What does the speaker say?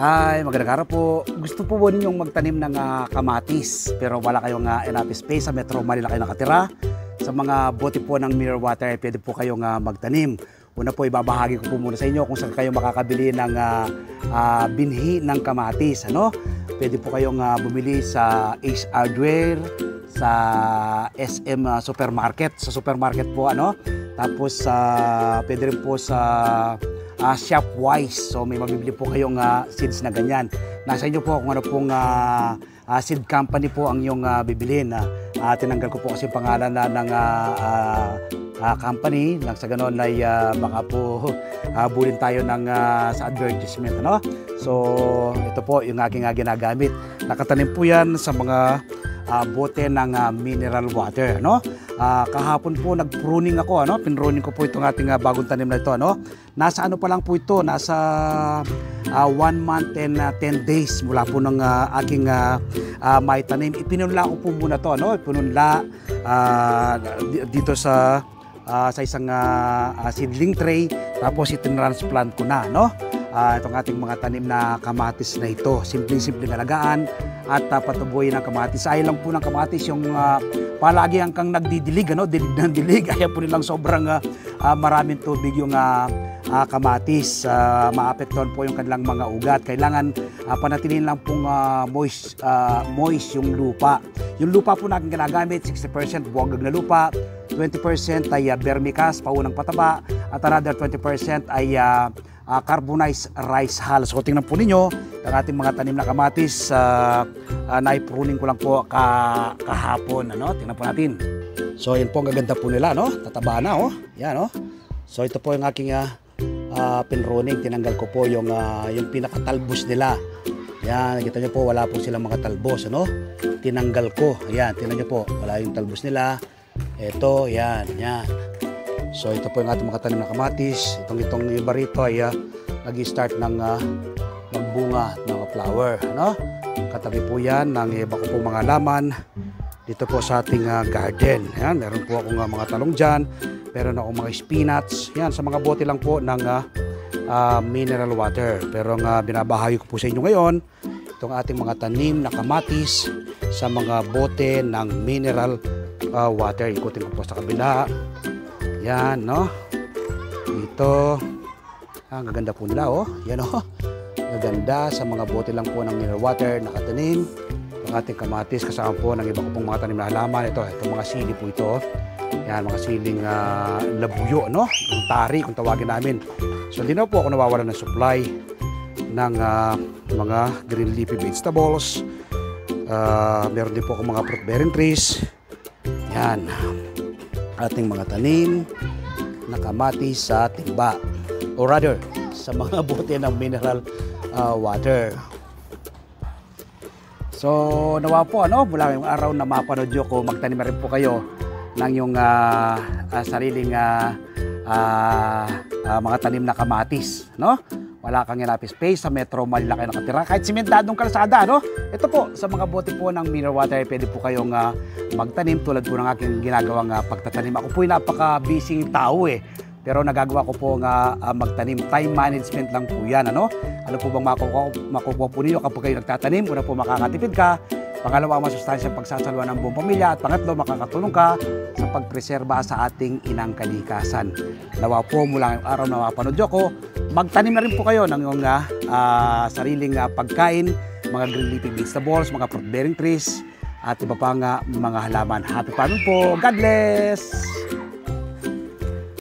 Ay, magandang araw po. Gusto po ba ninyong magtanim ng kamatis pero wala kayong enough space sa Metro Manila kayo nakatira? Sa mga bote po ng mineral water, pwede po kayong magtanim. Una po, ibabahagi ko po muna sa inyo kung saan kayo makakabili ng binhi ng kamatis. Ano? Pwede po kayong bumili sa Ace Hardware, sa SM Supermarket. Sa supermarket po, ano? Tapos, pwede rin po sa Shopwise. So may mabibili po kayong seeds na ganyan. Nasa inyo po kung ano pong seed company po ang iyong bibilin. Tinanggal ko po kasi pangalan ng company. Nang sa ganon ay baka po bulin tayo sa advertisement. Ano? So ito po yung aking ginagamit. Nakatanim po yan sa mga bote ng mineral water, no? Kahapon po nag-pruning ako, ano? Pinruning ko po itong ating bagong tanim na ito, ano? Nasa ano pa lang po ito, nasa 1 month and 10 days mula po ng aking may tanim. Ipinunla ko po muna to, ano? Ipinunla dito sa isang seedling tray, tapos itinransplant ko na, no? Itong ating mga tanim na kamatis na ito. Simpleng-simpleng alagaan at patubuhin ng kamatis. Ayaw lang po ng kamatis yung palagi hanggang nagdidilig, ano? Dilig ng dilig. Ayaw po nilang sobrang maraming tubig yung kamatis. Maapektuhan po yung kanilang mga ugat. Kailangan panatilihin lang pong moist yung lupa. Yung lupa po natin ginagamit, 60% buwagag na lupa, 20% ay vermicast, paunang pataba, at another 20% ay carbonized rice hull. So tingnan po ninyo ang ating mga tanim na kamatis, na-pruning ko lang po kahapon, ano? Tingnan po natin. So yan po ang gaganda po nila, no? Tataba na, oh. Yan, oh. So ito po yung aking pinruning. Tinanggal ko po yung pinakatalbos nila. Yan, nakita nyo po wala po silang mga talbos, ano? Tinanggal ko. Ayan, tingnan nyo po, wala yung talbos nila. Ito, yan, yan. So ito po yung ating mga tanim na kamatis. Itong iba rito ay nag-start ng magbunga ng flower, no? Katabi po yan ng iba ko po mga laman dito po sa ating garden. Yan, meron po akong mga talong dyan, meron akong mga spinach. Yan, sa mga bote lang po ng mineral water. Pero ang binabahagi ko po sa inyo ngayon, itong ating mga tanim na kamatis sa mga bote ng mineral water. Ikutin ko po sa kabila. Yan, no? Dito. Ang gaganda po nila, oh. Yan, oh. Gaganda sa mga bote lang po ng mineral water, nakatanim. Ang ating kamatis, kasama po ng iba ko pong mga tanim na halaman. Itong mga sili po ito. Yan, mga siling labuyo, no? Yung tari, kung tawagin namin. So, hindi na po ako nawawalan ng supply ng mga green leafy vegetables. Meron din po ako mga fruit bearing trees. Yan. Ating mga tanim na kamatis sa timba, or rather sa mga bote ng mineral water. So nawa po, ano, mula yung araw na mapanood nyo ko, magtanim na rin po kayo ng yung sariling mga tanim na kamatis, no? Wala kang enough space sa Metro Manila kayo nakatira. Kahit simentadong kalsada, no? Ito po, sa mga bote po ng mineral water, pwede po kayong magtanim tulad po ng aking ginagawang pagtatanim. Ako po yung napaka-busy tao eh. Pero nagagawa ko po magtanim. Time management lang po yan, ano? Ano po bang makukuha po ninyo kapag kayo nagtatanim? Una po, makakatipid ka. Pangalawa, masustansyang pagsasalwa ng buong pamilya. At pangatlo, makakatulong ka sa pagpreserba sa ating inang kalikasan. Nawa po, mula yung araw na mapanood ko, magtanim na rin po kayo ng yung sariling pagkain, mga green leafy vegetables, mga fruit bearing trees, at iba pang mga halaman. Happy farming po! God bless!